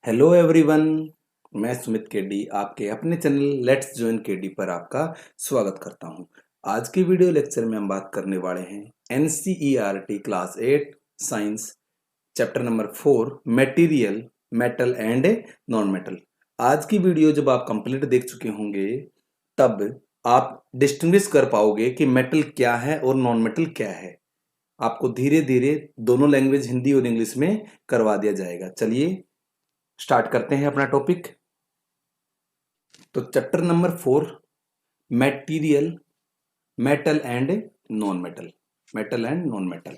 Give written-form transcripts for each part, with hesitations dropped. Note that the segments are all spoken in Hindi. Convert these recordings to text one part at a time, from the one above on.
Hello everyone. मैं सुमित केडी आपके अपने चैनल लेट्स जॉइन केडी पर आपका स्वागत करता हूं। आज की वीडियो लेक्चर में हम बात करने वाले हैं NCERT class 8 science chapter number 4 material metal and non metal. आज की वीडियो जब आप कंप्लीट देख चुके होंगे तब आप डिस्टिंग्विश कर पाओगे कि मेटल क्या है और नॉन मेटल क्या है। आपको धीरे धीरे दोनों लैंग्वेज हिंदी और इंग्लिश में करवा दिया जाएगा। चलिए स्टार्ट करते हैं अपना टॉपिक। तो chapter number 4 material metal and non metal. Metal and non metal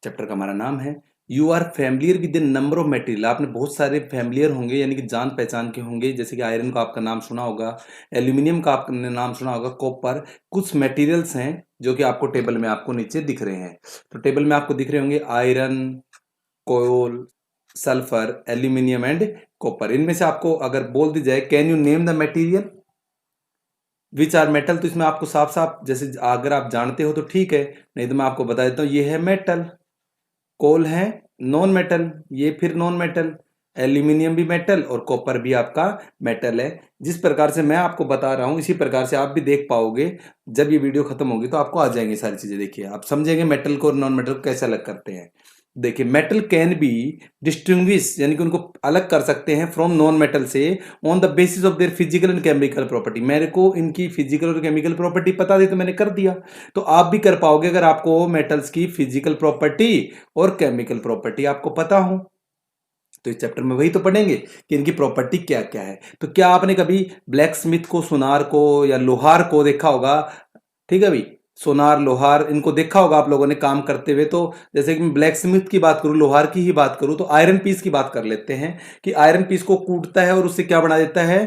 chapter का हमारा नाम है। You are familiar with the number of material. आपने बहुत सारे फैमिलियर होंगे यानी कि जान पहचान के होंगे, जैसे कि आयरन का आपका नाम सुना होगा, एल्यूमिनियम का आपने नाम सुना होगा, कॉपर। कुछ मटेरियल्स हैं जो कि आपको टेबल में आपको नीचे दिख रहे हैं। तो टेबल में आपको दिख रहे होंगे iron, coal, sulphur, aluminium and copper. इनमें से आपको अगर बोल दी जाए can you name the material which are metal, तो इसमें आपको साफ साफ, जैसे अगर आप जानते हो तो ठीक है, नहीं तो मैं आपको बता देता हूं। ये है मेटल, कोल है नॉन मेटल, ये फिर नॉन मेटल, एल्यूमिनियम भी मेटल और कॉपर भी आपका मेटल है। जिस प्रकार से मैं आपको बता रहा हूं इसी प्रकार से आप भी देख पाओगे। जब ये वीडियो खत्म होगी तो आपको आ जाएंगी सारी चीजें। देखिए आप समझेंगे मेटल को और नॉन मेटल को कैसे अलग करते हैं। देखिए मेटल कैन बी डिस्टिंग्विश, यानी कि उनको अलग कर सकते हैं फ्रॉम नॉन मेटल से on the basis of their physical and chemical property. मेरे को इनकी फिजिकल और केमिकल प्रॉपर्टी पता थी तो मैंने कर दिया। तो आप भी कर पाओगे अगर आपको मेटल्स की फिजिकल प्रॉपर्टी और केमिकल प्रॉपर्टी आपको पता हो। तो इस चैप्टर में वही तो पढ़ेंगे कि इनकी प्रॉपर्टी क्या क्या है। तो क्या आपने कभी ब्लैक स्मिथ को, सुनार को या लोहार को देखा होगा? ठीक है भाई, सोनार लोहार इनको देखा होगा आप लोगों ने काम करते हुए। तो जैसे कि मैं ब्लैक स्मिथ की बात करूं, लोहार की ही बात करूं, तो आयरन पीस की बात कर लेते हैं कि आयरन पीस को कूटता है और उससे क्या बना देता है,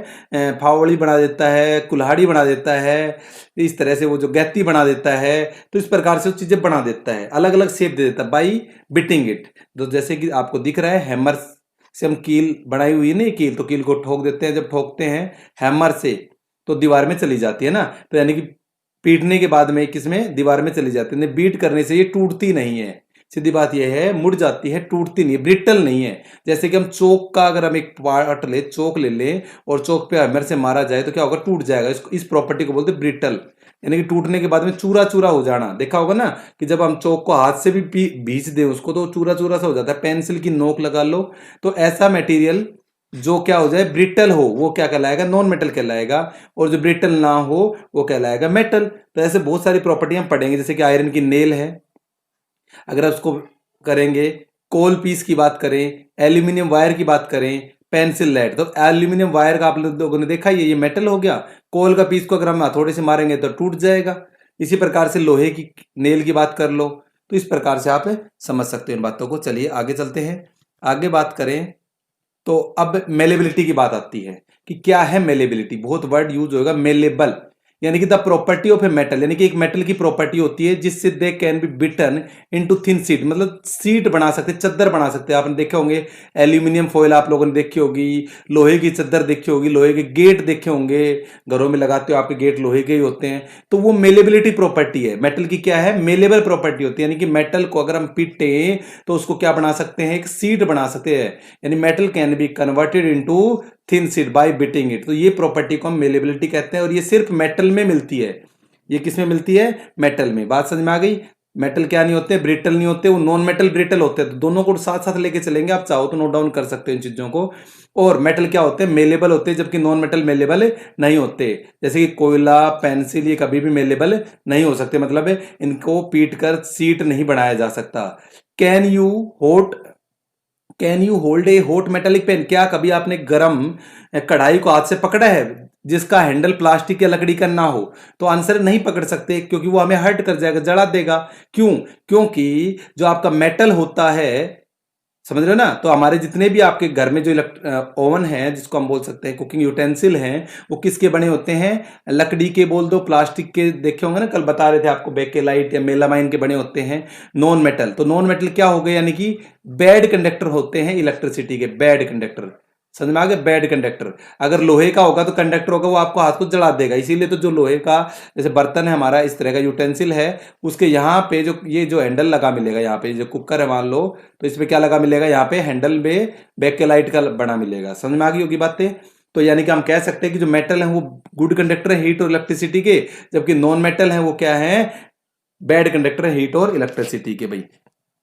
फावड़ी बना देता है, कुल्हाड़ी बना देता है, इस तरह से वो जो गैती बना देता है। तो इस प्रकार से वो चीजें बना देता है, अलग अलग शेप दे देता है बाई बिटिंग इट। तो जैसे कि आपको दिख रहा है हैमर से हम कील बनाई हुई है ना, कील, तो कील को ठोक देते हैं। जब ठोकते हैं हैमर से तो दीवार में चली जाती है ना, तो यानी कि पीटने के बाद में किसमें, दीवार में चली जाती है। बीट करने से ये टूटती नहीं है, सीधी बात यह है, मुड़ जाती है, टूटती नहीं, ब्रिटल नहीं है। जैसे कि हम चौक का, अगर हम एक पार्ट ले, चौक ले लें और चौक पे हैमर से मारा जाए तो क्या होगा, टूट जाएगा। इस प्रॉपर्टी को बोलते हैं ब्रिटल, यानी कि टूटने के बाद में चूरा चूरा हो जाना। देखा होगा ना कि जब हम चौक को हाथ से भी भींच दें उसको तो चूरा चूरा सा हो जाता है। पेंसिल की नोक लगा लो तो ऐसा मटेरियल जो क्या हो जाए, ब्रिटल हो, वो क्या कहलाएगा, नॉन मेटल कहलाएगा। और जो ब्रिटल ना हो वो कहलाएगा मेटल। तो ऐसे बहुत सारी प्रॉपर्टी हम पढ़ेंगे, जैसे कि आयरन की नेल है, अगर आप उसको करेंगे। कोल पीस की बात करें, एल्यूमिनियम वायर की बात करें, पेंसिल लेड, तो एल्यूमिनियम वायर का आप लोगों ने देखा ही है, ये मेटल हो गया। कोल का पीस को अगर हम हथौड़े से मारेंगे तो टूट जाएगा। इसी प्रकार से लोहे की नेल की बात कर लो। तो इस प्रकार से आप समझ सकते हो इन बातों को। चलिए आगे चलते हैं। आगे बात करें तो अब मेलेबिलिटी की बात आती है कि क्या है मेलेबिलिटी। बहुत वर्ड यूज होगा, मेलेबल, यानी कि the property of a metal, यानी कि एक मेटल की प्रॉपर्टी होती है जिससे they can be beaten into thin sheet, मतलब सीट बना सकते, चद्दर बना सकते हैं। आपने देखे होंगे एल्यूमिनियम फॉइल आप लोगों ने देखी होगी, लोहे की चद्दर देखी होगी, लोहे के गेट देखे होंगे, घरों में लगाते हो आपके गेट लोहे के ही होते हैं। तो वो मेलेबिलिटी प्रॉपर्टी है मेटल की। क्या है, मेलेबल प्रॉपर्टी होती है, यानी कि मेटल को अगर हम पीटे तो उसको क्या बना सकते हैं, एक सीट बना सकते हैं। यानी metal can be converted into thin sheet by beating it. तो ये प्रॉपर्टी को हम मेलेबिलिटी कहते हैं और ये सिर्फ मेटल में मिलती है। ये किसमें मिलती है, मेटल में। बात समझ में आ गई। मेटल क्या नहीं होते, ब्रिटल नहीं होते, वो नॉन मेटल ब्रिटल होते हैं। तो दोनों को साथ साथ लेके चलेंगे, आप चाहो तो नोट डाउन कर सकते हो इन चीजों को। और मेटल क्या होते हैं, मेलेबल होते हैं, जबकि नॉन मेटल मेलेबल नहीं होते। जैसे कि कोयला, पेंसिल, ये कभी भी मेलेबल नहीं हो सकते, मतलब इनको पीट कर सीट नहीं बनाया जा सकता। Can you hold a hot metallic pan, क्या कभी आपने गरम कढ़ाई को हाथ से पकड़ा है जिसका हैंडल प्लास्टिक या लकड़ी का ना हो? तो आंसर नहीं पकड़ सकते, क्योंकि वो हमें हर्ट कर जाएगा, जला देगा। क्यों? क्योंकि जो आपका मेटल होता है, समझ रहे हो ना, तो हमारे जितने भी आपके घर में जो ओवन है, जिसको हम बोल सकते हैं कुकिंग यूटेंसिल हैं, वो किसके बने होते हैं, लकड़ी के बोल दो, प्लास्टिक के, देखे होंगे ना, कल बता रहे थे आपको, बेकेलाइट या मेलामाइन के बने होते हैं। नॉन मेटल, तो नॉन मेटल क्या हो गए, यानी कि बैड कंडक्टर होते हैं इलेक्ट्रिसिटी के, बैड कंडक्टर। समझ में आ गया। बैड कंडक्टर, अगर लोहे का होगा तो कंडक्टर होगा वो आपको हाथ को जला देगा। इसीलिए तो जो लोहे का जैसे बर्तन है हमारा, इस तरह का यूटेंसिल है, उसके यहाँ पे जो ये जो हैंडल लगा मिलेगा, यहाँ पे जो कुकर है मान लो, तो इसमें क्या लगा मिलेगा, यहाँ पे हैंडल में बैकेलाइट का बना मिलेगा। समझ में आ गई होगी बातें। तो यानी कि हम कह सकते हैं कि जो मेटल है वो गुड कंडक्टर है हीट और इलेक्ट्रिसिटी के, जबकि नॉन मेटल है वो क्या है, बैड कंडक्टर है हीट और इलेक्ट्रिसिटी के भाई।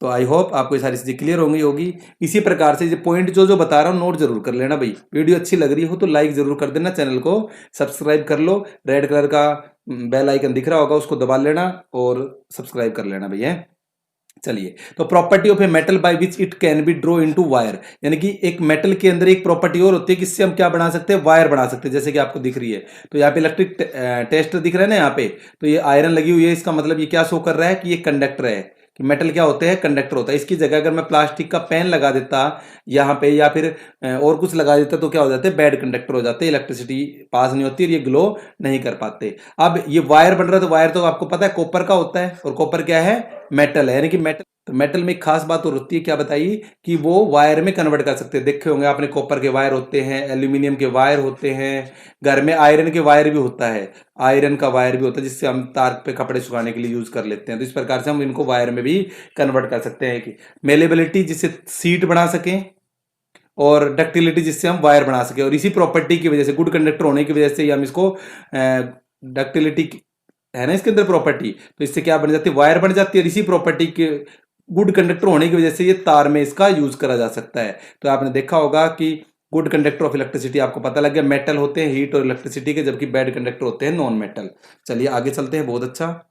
तो आई होप आपको ये सारी चीजें क्लियर होगी। इसी प्रकार से ये पॉइंट जो बता रहा हूँ नोट जरूर कर लेना भाई। वीडियो अच्छी लग रही हो तो लाइक जरूर कर देना, चैनल को सब्सक्राइब कर लो, रेड कलर का बेल आइकन दिख रहा होगा उसको दबा लेना और सब्सक्राइब कर लेना भैया। चलिए, तो property of a metal by which it can be draw into wire, यानी कि एक मेटल के अंदर एक प्रॉपर्टी और होती है कि इससे हम क्या बना सकते हैं, वायर बना सकते हैं, जैसे कि आपको दिख रही है। तो यहाँ पे इलेक्ट्रिक टेस्टर दिख रहा है ना यहाँ पे, तो ये आयरन लगी हुई है, इसका मतलब ये क्या शो कर रहा है कि ये कंडक्टर है, कि मेटल क्या होते हैं, कंडक्टर होता है। इसकी जगह अगर मैं प्लास्टिक का पेन लगा देता यहाँ पे या फिर और कुछ लगा देता तो क्या हो जाते हैं, बैड कंडक्टर हो जाते हैं, इलेक्ट्रिसिटी पास नहीं होती और ये ग्लो नहीं कर पाते। अब ये वायर बन रहा है, तो वायर तो आपको पता है कॉपर का होता है, और कॉपर क्या है, मेटल है, यानी कि मेटल। तो मेटल में एक खास बात और होती है, क्या बताइए, कि वो वायर में कन्वर्ट कर सकते हैं। देखे होंगे आपने, कॉपर के वायर होते हैं, एल्यूमिनियम के वायर होते हैं, घर में आयरन के वायर भी होता है, आयरन का वायर भी होता है जिससे हम तार पे कपड़े सुखाने के लिए यूज कर लेते हैं। तो इस प्रकार से हम इनको वायर में भी कन्वर्ट कर सकते हैं। कि मेलेबिलिटी जिससे सीट बना सकें, और डक्टिलिटी जिससे हम वायर बना सके, और इसी प्रॉपर्टी की वजह से, गुड कंडक्टर होने की वजह से हम इसको डक्टिलिटी है ना इसके अंदर प्रॉपर्टी, तो इससे क्या बन जाती है, वायर बन जाती है। और इसी प्रॉपर्टी के गुड कंडक्टर होने की वजह से ये तार में इसका यूज करा जा सकता है। तो आपने देखा होगा कि गुड कंडक्टर ऑफ इलेक्ट्रिसिटी आपको पता लग गया, मेटल होते हैं हीट और इलेक्ट्रिसिटी के, जबकि बैड कंडक्टर होते हैं नॉन मेटल। चलिए आगे चलते हैं, बहुत अच्छा।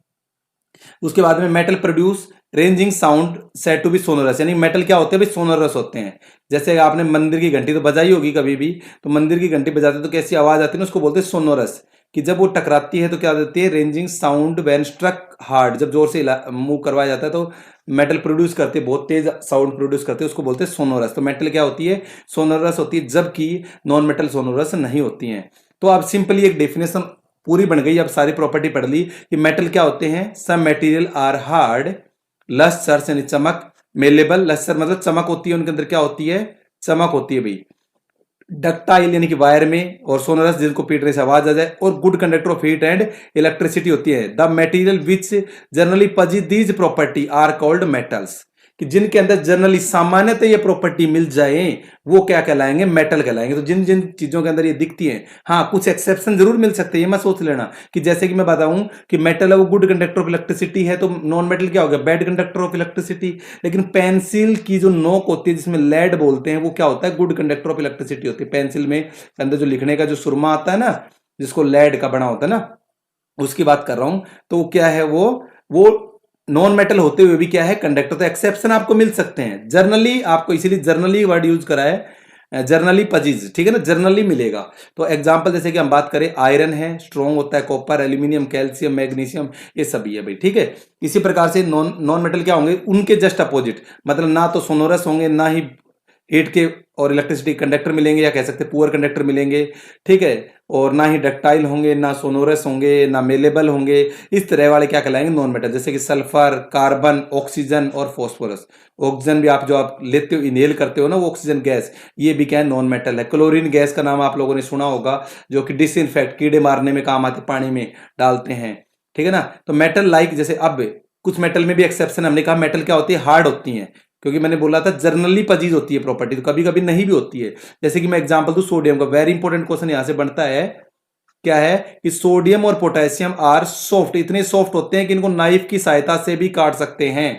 उसके बाद में metal produce ringing sound said to be sonorous, यानी मेटल क्या होते हैं भाई, सोनोरस होते हैं। जैसे आपने मंदिर की घंटी तो बजाई होगी कभी भी, तो मंदिर की घंटी बजाते तो कैसी आवाज आती है ना, उसको बोलते हैं सोनोरस। कि जब वो टकराती है तो क्या देती है, ringing sound when struck hard, जब जोर से मूव करवाया जाता है तो मेटल प्रोड्यूस करते हैं, बहुत तेज साउंड प्रोड्यूस करते हैं, उसको बोलते हैं सोनोरस। तो मेटल क्या होती है, सोनोरस होती है, जबकि नॉन मेटल सोनोरस नहीं होती हैं। तो आप सिंपली एक डेफिनेशन पूरी बन गई। अब सारी प्रॉपर्टी पढ़ ली कि मेटल क्या होते हैं, some material are hard, lustre यानी चमक, मेलेबल, लस्टर मतलब चमक होती है, उनके अंदर क्या होती है, चमक होती है भाई, डक्टाइल यानी कि वायर में, और सोनरस जिनको पीटने से आवाज आ जाए, और good conductor of heat and electricity होती है। The material which generally possess these property are called metals, कि जिनके अंदर जनरली सामान्यतः ये प्रॉपर्टी मिल जाए वो क्या कहलाएंगे, मेटल कहलाएंगे। तो जिन जिन चीजों के अंदर ये दिखती हैं, हाँ कुछ एक्सेप्शन जरूर मिल सकते हैं, ये मत सोच लेना कि जैसे कि मैं बताऊं कि मेटल है वो गुड कंडक्टर ऑफ इलेक्ट्रिसिटी है, तो नॉन मेटल क्या हो गया, बैड कंडक्टर ऑफ इलेक्ट्रिसिटी। लेकिन पेंसिल की जो नोक होती है जिसमें लेड बोलते हैं, वो क्या होता है, गुड कंडक्टर ऑफ इलेक्ट्रिसिटी होती है। पेंसिल में अंदर जो लिखने का जो सुरमा आता है ना, जिसको लेड का बना होता है ना, उसकी बात कर रहा हूं। तो वो क्या है, वो नॉन मेटल होते हुए भी क्या है, कंडक्टर। तो एक्सेप्शन आपको मिल सकते हैं जर्नली, आपको इसीलिए जर्नली वर्ड यूज करा है, जर्नली पजीज, ठीक है ना, जर्नली मिलेगा। तो एग्जांपल जैसे कि हम बात करें, आयरन है स्ट्रॉन्ग होता है, कॉपर, एल्यूमिनियम, कैल्शियम, मैग्नीशियम, ये सभी है भाई, ठीक है। इसी प्रकार से नॉन मेटल क्या होंगे, उनके जस्ट अपोजिट, मतलब ना तो सोनोरस होंगे, ना ही हीट के और इलेक्ट्रिसिटी कंडक्टर मिलेंगे, या कह सकते हैं पुअर कंडक्टर मिलेंगे, ठीक है, और ना ही डक्टाइल होंगे, ना सोनोरस होंगे, ना मेलेबल होंगे। इस तरह वाले क्या कहलाएंगे, नॉन मेटल, जैसे कि सल्फर, कार्बन, ऑक्सीजन और फॉस्फोरस। ऑक्सीजन भी आप जो आप लेते हो, इनहेल करते हो ना, वो ऑक्सीजन गैस, ये भी क्या है, नॉन मेटल है। क्लोरीन गैस का नाम आप लोगों ने सुना होगा, जो कि डिसइंफेक्ट, कीड़े मारने में काम आते, पानी में डालते हैं, ठीक है ना। तो मेटल लाइक, जैसे अब कुछ मेटल में भी एक्सेप्शन, हमने कहा मेटल क्या होती है, हार्ड होती हैं, क्योंकि मैंने बोला था जर्नली पजीज होती है प्रॉपर्टी, तो कभी कभी नहीं भी होती है। जैसे कि मैं एग्जांपल दूं सोडियम का, वेरी इंपॉर्टेंट क्वेश्चन यहां से बनता है, क्या है कि सोडियम और पोटेशियम आर सॉफ्ट, इतने सॉफ्ट होते हैं कि इनको नाइफ की सहायता से भी काट सकते हैं।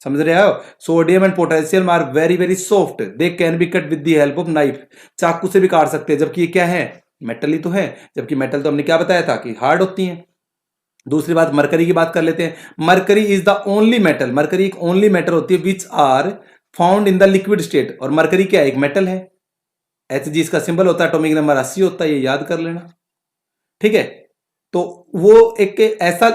समझ रहे हो, sodium and potassium are very very soft, they can be cut with the help of knife, चाकू से भी काट सकते हैं, जबकि ये क्या है, मेटल ही तो है, जबकि मेटल तो हमने क्या बताया था कि हार्ड होती हैं। दूसरी बात, मरकरी की बात कर लेते हैं। Mercury is the only metal, mercury एक ओनली मेटल होती है which are found in the liquid state, और मरकरी क्या है, एक मेटल है, Hg इसका सिंबल होता है, एटॉमिक नंबर 80 होता है, ये याद कर लेना, ठीक है। तो वो एक ऐसा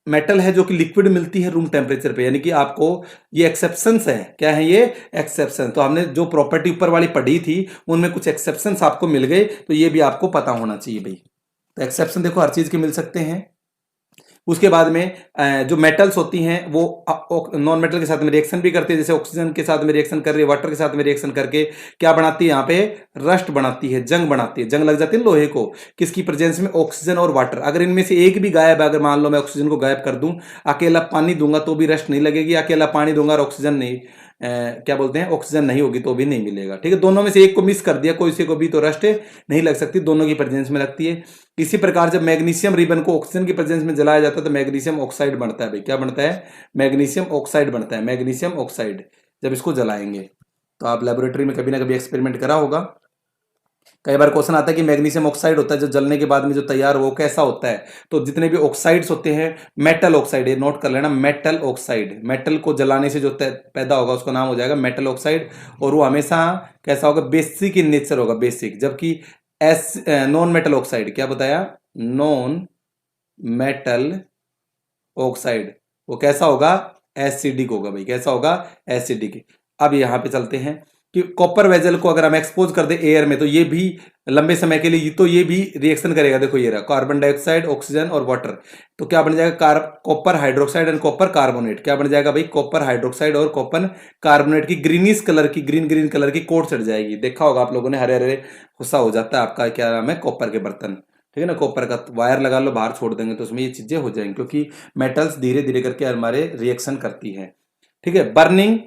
मेटल है जो कि लिक्विड मिलती है रूम टेम्परेचर पे, यानी कि आपको ये एक्सेप्शंस है, क्या है ये एक्सेप्शन। तो हमने जो प्रॉपर्टी ऊपर वाली पढ़ी थी उनमें कुछ एक्सेप्शंस आपको मिल गए, तो ये भी आपको पता होना चाहिए भाई। तो एक्सेप्शन देखो हर चीज के मिल सकते हैं। उसके बाद में जो मेटल्स होती हैं वो नॉन मेटल के साथ में रिएक्शन भी करती है, जैसे ऑक्सीजन के साथ में रिएक्शन कर रही है, वाटर के साथ में रिएक्शन करके क्या बनाती है, यहाँ पे रस्ट बनाती है, जंग बनाती है, जंग लग जाती है लोहे को, किसकी प्रेजेंस में, ऑक्सीजन और वाटर। अगर इनमें से एक भी गायब है, अगर मान लो मैं ऑक्सीजन को गायब कर दूं, अकेला पानी दूंगा तो भी रस्ट नहीं लगेगी, अकेला पानी दूंगा और ऑक्सीजन नहीं क्या बोलते हैं, ऑक्सीजन नहीं होगी तो भी नहीं मिलेगा। ठीक है, दोनों में से एक को मिस कर दिया कोई से को भी तो रस्ट नहीं लग सकती, दोनों की प्रेजेंस में लगती है। इसी प्रकार जब मैग्नीशियम रिबन को ऑक्सीजन की प्रेजेंस में जलाया जाता है तो मैग्नीशियम ऑक्साइड बनता है भाई, क्या बनता है, मैग्नीशियम ऑक्साइड बनता है, मैग्नीशियम ऑक्साइड जब इसको जलाएंगे। तो आप लेबोरेटरी में कभी ना कभी एक्सपेरिमेंट करा होगा। कई बार क्वेश्चन आता है कि मैग्नीशियम ऑक्साइड होता है जो जलने के बाद में जो तैयार हो वो कैसा होता है। तो जितने भी ऑक्साइड्स होते हैं, मेटल ऑक्साइड, ये नोट कर लेना, मेटल ऑक्साइड, मेटल को जलाने से जो पैदा होगा उसका नाम हो जाएगा मेटल ऑक्साइड, और वो हमेशा कैसा होगा, बेसिक इन नेचर होगा, बेसिक। जबकि नॉन मेटल ऑक्साइड, क्या बताया, नॉन मेटल ऑक्साइड, वो कैसा होगा, एसिडिक होगा भाई, कैसा होगा, एसिडिक। अब यहां पे चलते हैं कि कॉपर वेजल को अगर हम एक्सपोज कर दे एयर में तो ये भी लंबे समय के लिए तो ये भी रिएक्शन करेगा। देखो ये रहा, कार्बन डाइऑक्साइड, ऑक्सीजन और वाटर, तो क्या बन जाएगा, copper hydroxide and copper carbonate. क्या बन जाएगा भाई, कॉपर हाइड्रोक्साइड और कॉपर कार्बोनेट की ग्रीनिश कलर की, ग्रीन ग्रीन कलर की कोट चढ़ जाएगी। देखा होगा आप लोगों ने, हरे हरे गुस्सा हो जाता है आपका, क्या नाम है, कॉपर के बर्तन। ठीक है ना, कॉपर का वायर लगा लो, बाहर छोड़ देंगे तो उसमें ये चीजें हो जाएंगी, क्योंकि मेटल्स धीरे धीरे करके हमारे रिएक्शन करती है। ठीक है, बर्निंग,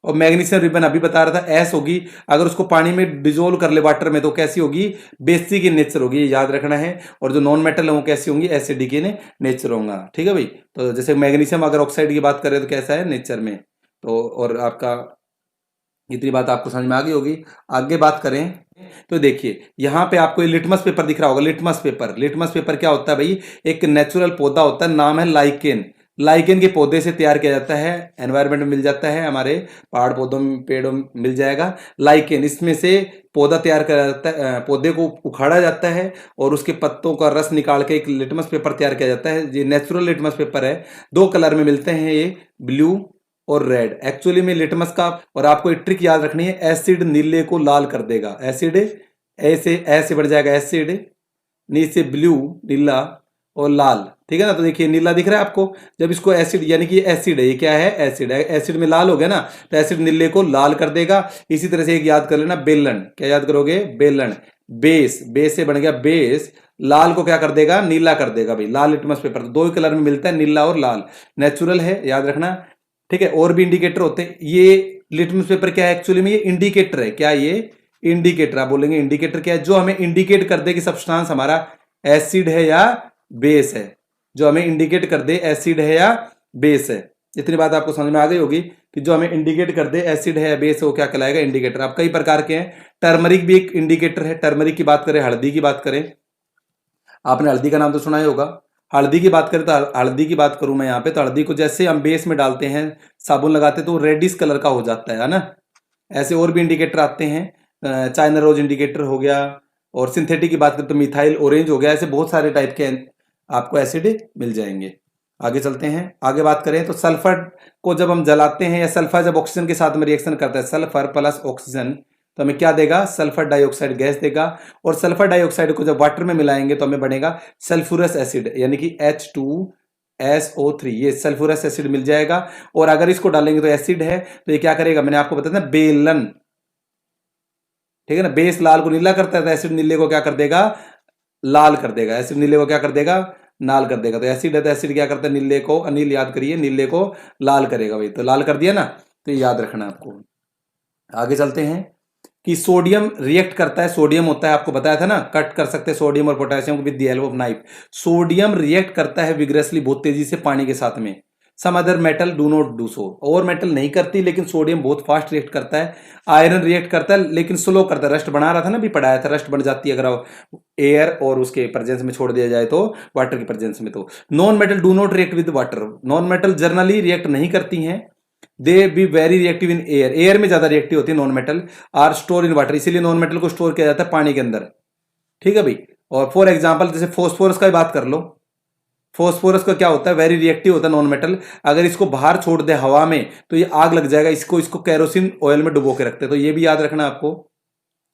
और मैग्नीशियम रिबन अभी बता रहा था, एस होगी, अगर उसको पानी में डिजोल्व कर ले वाटर में तो कैसी होगी, बेसिक इन नेचर होगी, ये याद रखना है। और जो नॉन मेटल है वो कैसी होंगी, एसिडिक इन नेचर होगा। ठीक है भाई, तो जैसे मैग्नीशियम अगर ऑक्साइड की बात करें तो कैसा है नेचर में, तो और आपका इतनी बात आपको समझ में आ गई होगी। आगे बात करें तो देखिए यहाँ पे आपको लिटमस पेपर दिख रहा होगा, लिटमस पेपर। लिटमस पेपर क्या होता है भाई, एक नेचुरल पौधा होता है, नाम है लाइकेन। लाइकेन के पौधे से तैयार किया जाता है, एनवायरनमेंट में मिल जाता है, हमारे पहाड़ पौधों में, पेड़ों में मिल जाएगा लाइकेन। इसमें से पौधा तैयार किया जाता है, पौधे को उखाड़ा जाता है और उसके पत्तों का रस निकाल के एक लिटमस पेपर तैयार किया जाता है। ये नेचुरल लिटमस पेपर है, 2 कलर में मिलते हैं ये, ब्लू और रेड। एक्चुअली में लिटमस का, और आपको एक ट्रिक याद रखनी है, एसिड नीले को लाल कर देगा, एसिड ऐसे बढ़ जाएगा एसिड, नीचे ब्लू, नीला और लाल। ठीक है ना, तो देखिए नीला दिख रहा है आपको, जब इसको एसिड, यानी कि एसिड है, ये क्या है, एसिड है, एसिड में लाल हो गया ना, तो एसिड नीले को लाल कर देगा। इसी तरह से एक याद कर लेना, बेलन, क्या याद करोगे, बेलन, बेस, बेस से बन गया बेस, लाल को क्या कर देगा, नीला कर देगा भाई, लाल लिटमस पेपर। तो 2 कलर में मिलता है, नीला और लाल, नेचुरल है, याद रखना। ठीक है, और भी इंडिकेटर होते हैं। ये लिटमस पेपर क्या है, एक्चुअली में ये इंडिकेटर है, क्या ये इंडिकेटर, आप बोलेंगे इंडिकेटर क्या है, जो हमें इंडिकेट कर दे कि सब्सटेंस हमारा एसिड है या बेस है, जो हमें इंडिकेट कर दे एसिड है या बेस है। इतनी बात आपको समझ में आ गई होगी कि जो हमें इंडिकेट कर दे एसिड है या बेस है वो क्या कहलाएगा, इंडिकेटर। अब कई प्रकार के हैं, टर्मरिक भी एक इंडिकेटर है। टर्मरिक की बात करें, हल्दी की बात करें, आपने हल्दी का नाम तो सुना ही होगा। हल्दी की बात करें तो हल्दी की बात करूं मैं यहाँ पे, तो हल्दी को जैसे हम बेस में डालते हैं, साबुन लगाते हैं तो रेडिश कलर का हो जाता है ना। ऐसे और भी इंडिकेटर आते हैं, चाइना रोज इंडिकेटर हो गया, और सिंथेटिक की बात करें तो मिथाइल ऑरेंज हो गया। ऐसे बहुत सारे टाइप के आपको एसिड मिल जाएंगे। आगे चलते हैं, आगे बात करें तो सल्फर को जब हम जलाते हैं, या सल्फर जब ऑक्सीजन के साथ में रिएक्शन करता है, सल्फर प्लस ऑक्सीजन, तो हमें क्या देगा, सल्फर डाइऑक्साइड गैस देगा। और सल्फर डाइऑक्साइड को जब वाटर में मिलाएंगे तो हमें बनेगा सल्फ्यूरस एसिड, यानी कि H2SO3, ये सल्फ्यूरस एसिड मिल जाएगा। और अगर इसको डालेंगे तो एसिड है, तो ये क्या करेगा, मैंने आपको बताया था बेलन। ठीक है ना, बेस लाल को नीला करता है, तो एसिड नीले को क्या कर देगा, लाल कर देगा। एसिड नीले को क्या कर देगा, लाल कर देगा। तो एसिड है तो एसिड क्या करता है, नीले को, अनिल याद करिए, नीले को लाल करेगा भाई, तो लाल कर दिया ना, तो ये याद रखना आपको। आगे चलते हैं कि सोडियम रिएक्ट करता है, सोडियम होता है, आपको बताया था ना, कट कर सकते हैं सोडियम और potassium with the help of knife. Sodium react करता है विग्रेसली, बहुत तेजी से पानी के साथ में। Some other metal do not do so, और मेटल नहीं करती, लेकिन सोडियम बहुत फास्ट रिएक्ट करता है। आयरन रिएक्ट करता है लेकिन स्लो करता है, रस्ट बना रहा था ना, भी पढ़ाया था, रस्ट बन जाती है अगर एयर और उसके प्रेजेंस में छोड़ दिया जाए तो, वाटर की प्रेजेंस में। तो non metal do not react with water, non metal generally react नहीं करती हैं। They be very reactive in air, air में ज्यादा रिएक्टिव होती है non metal. Are store in water, इसीलिए नॉन मेटल को स्टोर किया जाता है पानी के अंदर। ठीक है भाई, और फॉर एग्जाम्पल जैसे फोस्फोरस का ही बात कर लो, फोस्फोरस का क्या होता है, वेरी रिएक्टिव होता है नॉन मेटल। अगर इसको बाहर छोड़ दे हवा में तो ये आग लग जाएगा, इसको कैरोसिन ऑयल में डुबो के रखते हैं, तो ये भी याद रखना आपको।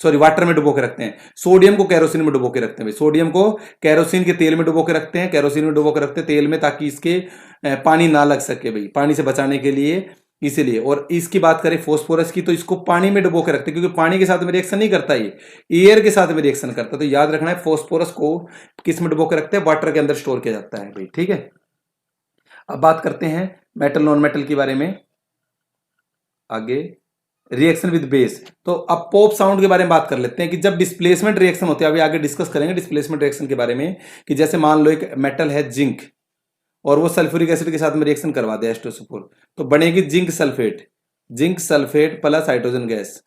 सॉरी वाटर में डुबो के रखते हैं, सोडियम को केरोसिन में डुबो के रखते हैं भाई, सोडियम को केरोसिन के तेल में डुबो के रखते हैं, केरोसिन में डुबो के रखते हैं तेल में, ताकि इसके पानी ना लग सके भाई, पानी से बचाने के लिए, इसीलिए। और इसकी बात करें फॉस्फोरस की, तो इसको पानी में डुबो के रखते हैं, क्योंकि पानी के साथ में रिएक्शन नहीं करता, ये एयर के साथ में रिएक्शन करता है। तो याद रखना है फॉस्फोरस को किस में डुबो के रखते हैं, वाटर के अंदर स्टोर किया जाता है भाई, ठीक है। अब बात करते हैं मेटल नॉन मेटल के बारे में आगे, रिएक्शन विद बेस। तो अब पॉप साउंड के बारे में बात कर लेते हैं कि जब डिस्प्लेसमेंट रिएक्शन होते हैं, अभी आगे डिस्कस करेंगे डिस्प्लेसमेंट रिएक्शन के बारे में, कि जैसे मान लो एक मेटल है जिंक, और वो सल्फ्यूरिक एसिड के साथ में रिएक्शन करवा दे H2SO4, तो बनेगी zinc sulphate plus hydrogen gas,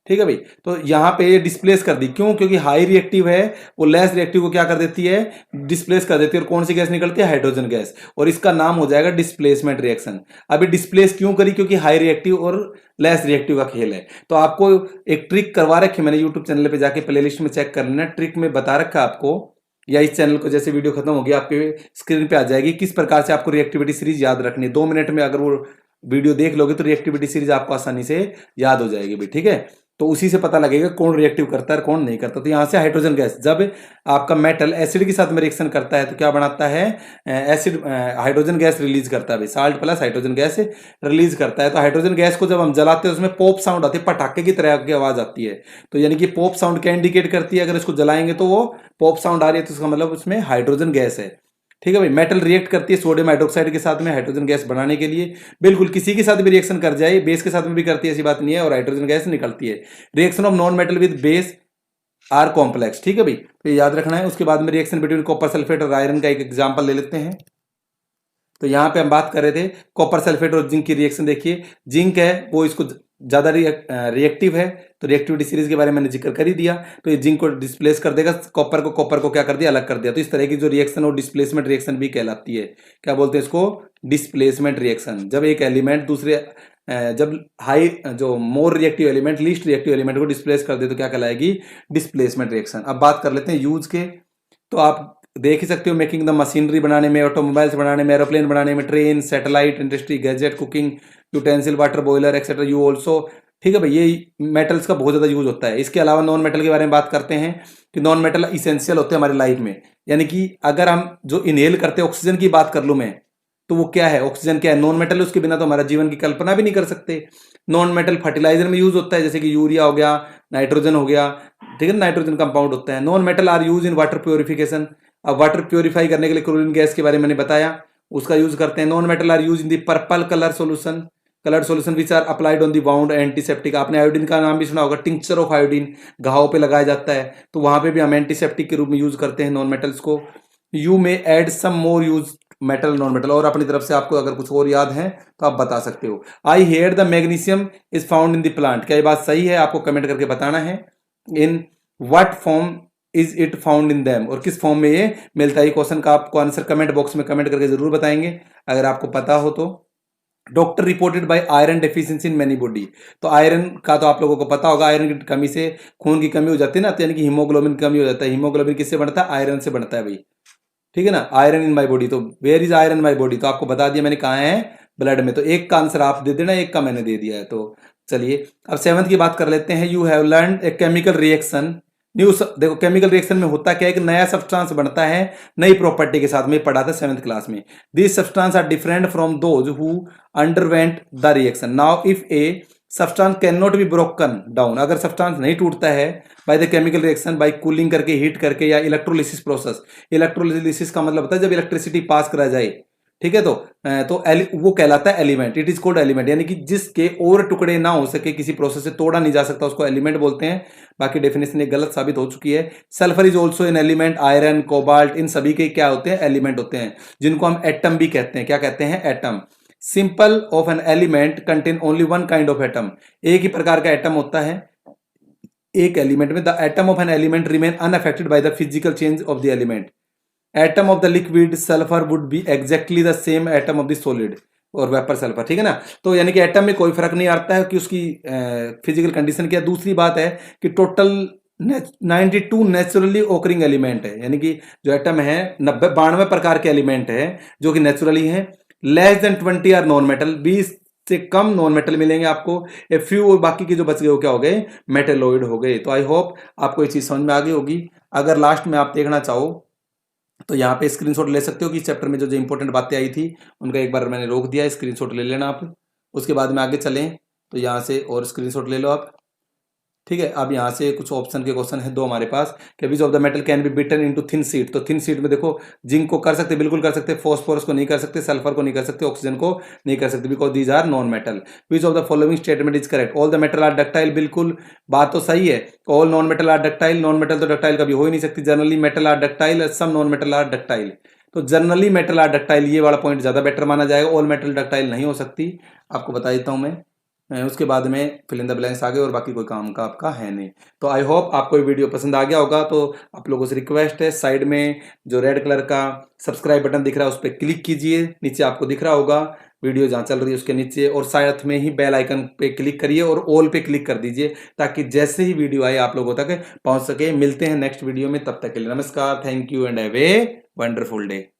ठीक है भाई। तो यहां पे ये डिस्प्लेस कर दी, क्यों? क्योंकि हाई रिएक्टिव है, वो लेस रिएक्टिव को क्या कर देती है, डिस्प्लेस कर देती है। और कौन सी गैस निकलती है? हाइड्रोजन गैस, और इसका नाम हो जाएगा डिस्प्लेसमेंट रिएक्शन। अभी डिस्प्लेस क्यों करी? क्योंकि हाई रिएक्टिव और लेस रिएक्टिव का खेल है। तो आपको एक ट्रिक करवा रखी मैंने, यूट्यूब चैनल पे जाके प्लेलिस्ट में चेक कर लेना, ट्रिक में बता रखा आपको, या इस चैनल को जैसे वीडियो खत्म होगी आपके स्क्रीन पे आ जाएगी, किस प्रकार से आपको रिएक्टिविटी सीरीज याद रखनी है। 2 मिनट में अगर वो वीडियो देख लोगे तो रिएक्टिविटी सीरीज आपको आसानी से याद हो जाएगी भाई, ठीक है। तो उसी से पता लगेगा कौन रिएक्टिव करता है और कौन नहीं करता। तो यहां से हाइड्रोजन गैस, जब आपका मेटल एसिड के साथ में रिएक्शन करता है तो क्या बनाता है, एसिड हाइड्रोजन गैस रिलीज करता है भाई, salt plus hydrogen gas release करता है। तो हाइड्रोजन गैस को जब हम जलाते हैं उसमें पॉप साउंड आती है, पटाखे की तरह की आवाज आती है। तो यानी कि पॉप साउंड क्या इंडिकेट करती है, अगर इसको जलाएंगे तो वो पॉप साउंड आ रही है, तो इसका मतलब उसमें हाइड्रोजन गैस है, ठीक है भाई। मेटल रिएक्ट करती है सोडियम हाइड्रोक्साइड के साथ में हाइड्रोजन गैस बनाने के लिए, बिल्कुल किसी के साथ भी रिएक्शन कर जाए, बेस के साथ में भी करती है ऐसी बात नहीं है, और हाइड्रोजन गैस निकलती है। Reaction of non metal with base are complex, ठीक है भाई, तो याद रखना है। उसके बाद में रिएक्शन बिटवीन कॉपर सल्फेट और आयरन का एक एग्जांपल ले लेते हैं। तो यहां पे हम बात कर रहे थे कॉपर सल्फेट और जिंक की रिएक्शन। देखिए जिंक है वो इसको ज्यादा रिएक्टिव है, तो रिएक्टिविटी सीरीज के बारे में मैंने जिक्र कर ही दिया। तो ये जिंक को डिस्प्लेस कर देगा, कॉपर को क्या कर दिया, अलग कर दिया। तो इस तरह की जो रिएक्शन और डिस्प्लेसमेंट रिएक्शन भी कहलाती है, क्या बोलते हैं इसको, डिस्प्लेसमेंट रिएक्शन। जब एक एलिमेंट दूसरे जब हाई जो more reactive element least reactive element को डिस्प्लेस कर दे तो क्या कहलाएगी, डिस्प्लेसमेंट रिएक्शन। अब बात कर लेते हैं यूज के। तो आप देख ही सकते हो मेकिंग द मशीनरी बनाने में, ऑटोमोबाइल्स बनाने में, एरोप्लेन बनाने में, train, satellite, industry, gadget, cooking utensil, water boiler etcetera, you also, ठीक है भाई। ये मेटल्स का बहुत ज्यादा यूज होता है। इसके अलावा नॉन मेटल के बारे में बात करते हैं कि नॉन मेटल इसेंशियल होते हैं हमारी लाइफ में। यानी कि अगर हम जो इनहेल करते हैं, ऑक्सीजन की बात कर लूं मैं, तो वो क्या है, ऑक्सीजन क्या है, नॉन मेटल, उसके बिना तो हमारा जीवन की कल्पना भी नहीं कर सकते। नॉन मेटल फर्टिलाइजर में यूज होता है, जैसे कि यूरिया हो गया, नाइट्रोजन हो गया, ठीक है, नाइट्रोजन कंपाउंड होता है। Non metal are use in water purification. अब वाटर प्योरीफाई करने के लिए क्लोरीन गैस के बारे में मैंने बताया, उसका यूज करते हैं। Non metal are use in the purple colour solution which are applied on the wound antiseptic. आपने आयोडीन का नाम भी सुना होगा, टिंक्चर ऑफ आयोडीन घाव पे लगाया जाता है, तो वहां पे भी हम एंटीसेप्टिक के रूप में यूज करते हैं नॉन मेटल्स को। You may add some more use metal non metal, और अपनी तरफ से आपको अगर कुछ और याद है तो आप बता सकते हो। I hear the magnesium is found in the plant, क्या ये बात सही है? आपको कमेंट करके बताना है। In what form is it found in them, और किस फॉर्म में ये मिलता है। क्वेश्चन का आपको आंसर कमेंट बॉक्स में कमेंट करके जरूर बताएंगे अगर आपको पता हो तो। Doctor reported by iron deficiency in many body, तो आयरन का तो आप लोगों को पता होगा, आयरन की कमी से खून की कमी हो जाती है ना, तो यानी कि हीमोग्लोबिन की कमी हो जाता है। हीमोग्लोबिन किससे बनता है? आयरन से बनता है भाई, ठीक है ना। आयरन इन माई बॉडी, तो where is iron my body, तो आपको बता दिया मैंने, कहा है ब्लड में। तो एक का आंसर आप दे देना, एक का मैंने दे दिया है। तो चलिए अब 7th की बात कर लेते हैं। You have learn a chemical reaction new. देखो केमिकल रिएक्शन में होता क्या है कि नया सब्सटेंस बनता है नई प्रॉपर्टी के साथ में, पढ़ा था 7th क्लास में। This substance are different from those who underwent the reaction. Now if a substance can not be broken down, अगर सब्सटेंस नहीं टूटता है by the chemical reaction, by cooling करके, हीट करके, या इलेक्ट्रोलिसिस प्रोसेस। इलेक्ट्रोलिसिस का मतलब होता है जब इलेक्ट्रिसिटी पास करा जाए, ठीक है। तो वो कहलाता है element, it is called element, यानी कि जिसके और टुकड़े ना हो सके, किसी प्रोसेस से तोड़ा नहीं जा सकता, उसको एलिमेंट बोलते हैं। बाकी डेफिनेशन ये गलत साबित हो चुकी है। Sulphur is also an element, iron, cobalt, इन सभी के क्या होते हैं? एलिमेंट होते हैं, जिनको हम एटम भी कहते हैं। क्या कहते हैं? Atom. Simple of an element contain only one kind of atom, एक ही प्रकार का एटम होता है एक एलिमेंट में। The atom of an element remain unaffected by the physical change of the element. Atom of the liquid sulphur would be exactly the same atom of the solid और वेपर सल्फर, ठीक है ना। तो यानी कि एटम में कोई फर्क नहीं आता है कि उसकी फिजिकल कंडीशन क्या। दूसरी बात है कि टोटल 92 नेचुरली ओकरिंग एलिमेंट है, यानी कि जो एटम है 92 प्रकार के एलिमेंट है जो कि नेचुरली है। Less than 20 are non metal, 20 से कम नॉन मेटल मिलेंगे आपको। ए फ्यू और बाकी के जो बच गए वो क्या हो गए, मेटेलॉइड हो गए। तो आई होप आपको ये चीज समझ में आ गई होगी। अगर लास्ट में आप देखना चाहो तो यहाँ पे स्क्रीनशॉट ले सकते हो कि इस चैप्टर में जो जो इंपॉर्टेंट बातें आई थी उनका एक बार मैंने रोक दिया, स्क्रीनशॉट ले लेना आप। उसके बाद में आगे चलें तो यहाँ से और स्क्रीनशॉट ले लो आप। ठीक है, अब यहाँ से कुछ ऑप्शन के क्वेश्चन है दो हमारे पास कि which of the metal can be beaten into thin sheet. तो थिन शीट में देखो जिंक को कर सकते, बिल्कुल कर सकते, फॉस्फोरस को नहीं कर सकते, सल्फर को नहीं कर सकते, ऑक्सीजन को नहीं कर सकते, because these are non metal. Which of the following statement is correct, all the metal are ductile. बिल्कुल बात तो सही है, all non metal are ductile. Non metal तो डक्टाइल कभी हो ही नहीं सकती। Generally metal are ductile, some non metal are ductile. तो जनरली मेटल आर डक्टाइल ये वाला पॉइंट ज्यादा बेटर माना जाएगा, ऑल मेटल डक्टाइल नहीं हो सकती। आपको बता देता हूं मैं। उसके बाद में फिल इन द ब्लैंक्स आ गए और बाकी कोई काम का आपका है नहीं। तो आई होप आपको ये वीडियो पसंद आ गया होगा। तो आप लोगों से रिक्वेस्ट है, साइड में जो रेड कलर का सब्सक्राइब बटन दिख रहा है उस पर क्लिक कीजिए, नीचे आपको दिख रहा होगा वीडियो जहाँ चल रही है उसके नीचे, और साथ में ही बेल आइकन पे क्लिक करिए और ऑल पे क्लिक कर दीजिए ताकि जैसे ही वीडियो आए आप लोगों तक पहुंच सके। मिलते हैं नेक्स्ट वीडियो में, तब तक के लिए नमस्कार, thank you and have a wonderful day.